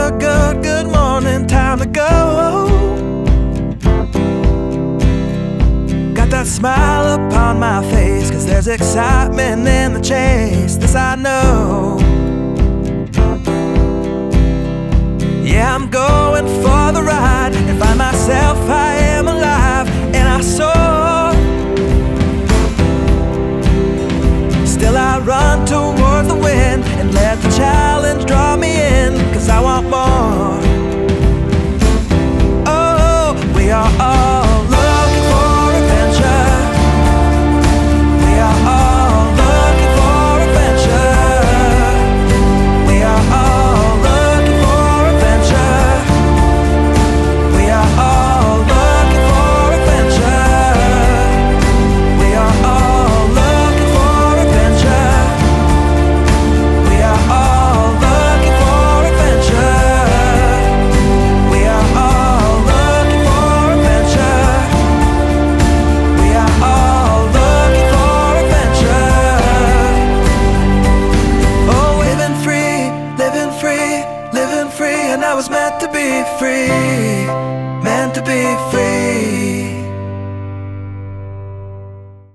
a good morning, time to go. Got that smile upon my face, 'cause there's excitement in the chase, this I know. Yeah, I'm going for the ride and find myself, I am alive and I soar. Still I run towards the wind and let the challenge draw me in, 'cause I want more. Oh, we are all looking for adventure. We are all looking for adventure. We are all looking for adventure. We are all looking for adventure. We are all looking for adventure. We are all looking for adventure. We are all looking for adventure. We are all looking for adventure. Oh, living free, living free, living free, and I was meant to be free, meant to be free.